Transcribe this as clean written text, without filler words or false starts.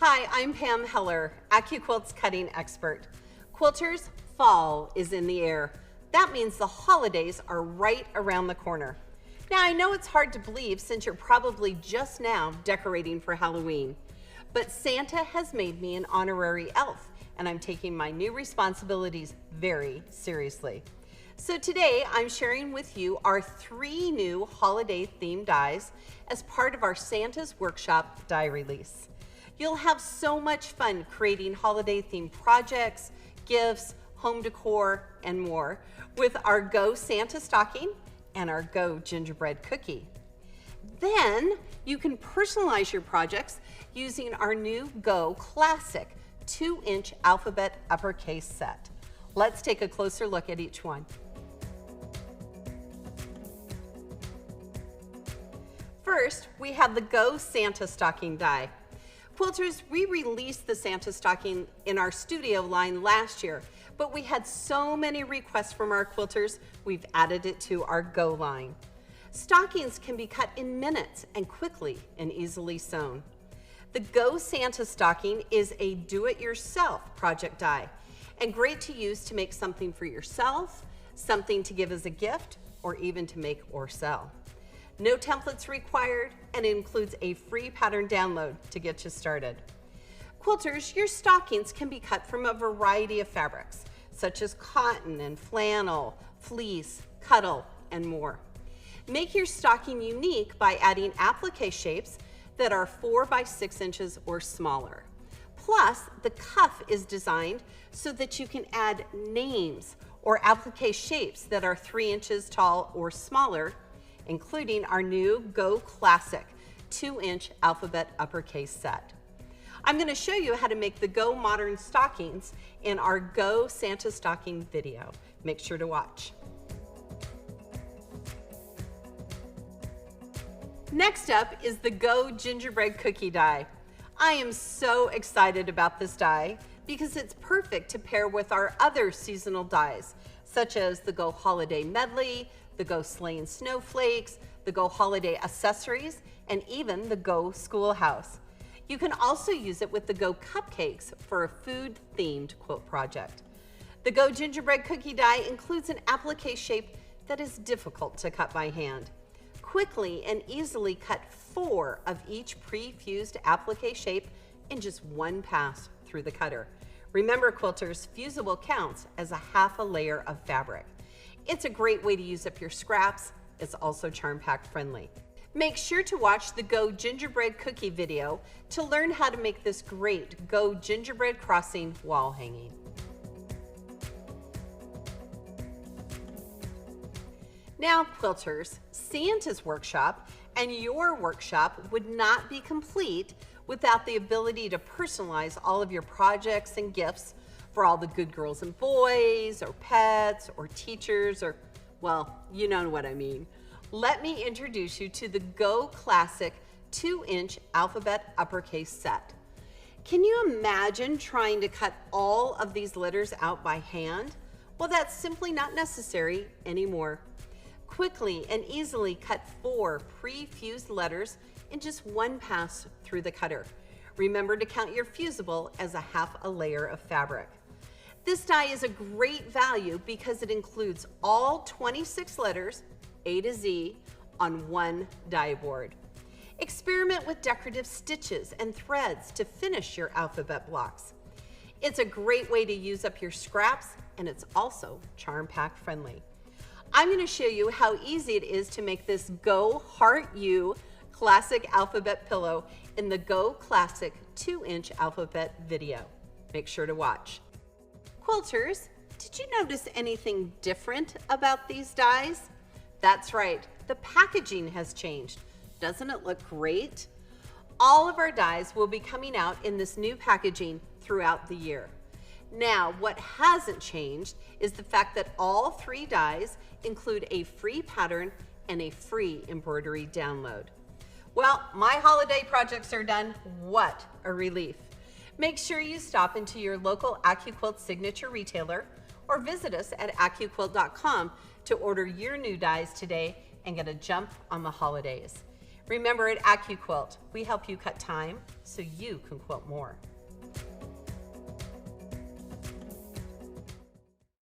Hi, I'm Pam Heller, AccuQuilt's cutting expert. Quilters, fall is in the air. That means the holidays are right around the corner. Now, I know it's hard to believe since you're probably just now decorating for Halloween, but Santa has made me an honorary elf, and I'm taking my new responsibilities very seriously. So today, I'm sharing with you our 3 new holiday-themed dies as part of our Santa's Workshop die release. You'll have so much fun creating holiday-themed projects, gifts, home decor, and more with our Go Santa Stocking and our Go Gingerbread Cookie. Then you can personalize your projects using our new Go Classic 2-inch alphabet uppercase set. Let's take a closer look at each one. First, we have the Go Santa Stocking die. Quilters, we released the Santa Stocking in our studio line last year, but we had so many requests from our quilters, we've added it to our Go line. Stockings can be cut in minutes and quickly and easily sewn. The Go Santa Stocking is a do-it-yourself project die and great to use to make something for yourself, something to give as a gift, or even to make or sell. No templates required, and it includes a free pattern download to get you started. Quilters, your stockings can be cut from a variety of fabrics, such as cotton and flannel, fleece, cuddle, and more. Make your stocking unique by adding applique shapes that are 4 by 6 inches or smaller. Plus, the cuff is designed so that you can add names or applique shapes that are 3 inches tall or smaller, including our new Go Classic 2-inch alphabet uppercase set. I'm going to show you how to make the Go Modern stockings in our Go Santa Stocking video. Make sure to watch. Next up is the Go Gingerbread Cookie die. I am so excited about this die because it's perfect to pair with our other seasonal dies, such as the Go Holiday Medley, the Go Sleighing Snowflakes, the Go Holiday Accessories, and even the Go Schoolhouse. You can also use it with the Go Cupcakes for a food-themed quilt project. The Go Gingerbread Cookie die includes an applique shape that is difficult to cut by hand. Quickly and easily cut 4 of each pre-fused applique shape in just one pass through the cutter. Remember, quilters, fusible counts as a half a layer of fabric. It's a great way to use up your scraps. It's also charm pack friendly. Make sure to watch the Go Gingerbread Cookie video to learn how to make this great Go Gingerbread Crossing wall hanging. Now, quilters, Santa's workshop and your workshop would not be complete without the ability to personalize all of your projects and gifts for all the good girls and boys, or pets, or teachers, or, well, you know what I mean. Let me introduce you to the Go Classic 2-inch alphabet uppercase set. Can you imagine trying to cut all of these letters out by hand? Well, that's simply not necessary anymore. Quickly and easily cut 4 pre-fused letters in just one pass through the cutter. Remember to count your fusible as a half a layer of fabric. This die is a great value because it includes all 26 letters, A to Z, on one die board. Experiment with decorative stitches and threads to finish your alphabet blocks. It's a great way to use up your scraps, and it's also charm pack friendly. I'm going to show you how easy it is to make this Go Heart You Classic Alphabet Pillow in the Go Classic 2-inch alphabet video. Make sure to watch. Quilters, did you notice anything different about these dies? That's right, the packaging has changed. Doesn't it look great? All of our dies will be coming out in this new packaging throughout the year. Now, what hasn't changed is the fact that all 3 dies include a free pattern and a free embroidery download. Well, my holiday projects are done. What a relief. Make sure you stop into your local AccuQuilt signature retailer or visit us at AccuQuilt.com to order your new dies today and get a jump on the holidays. Remember, at AccuQuilt, we help you cut time so you can quilt more.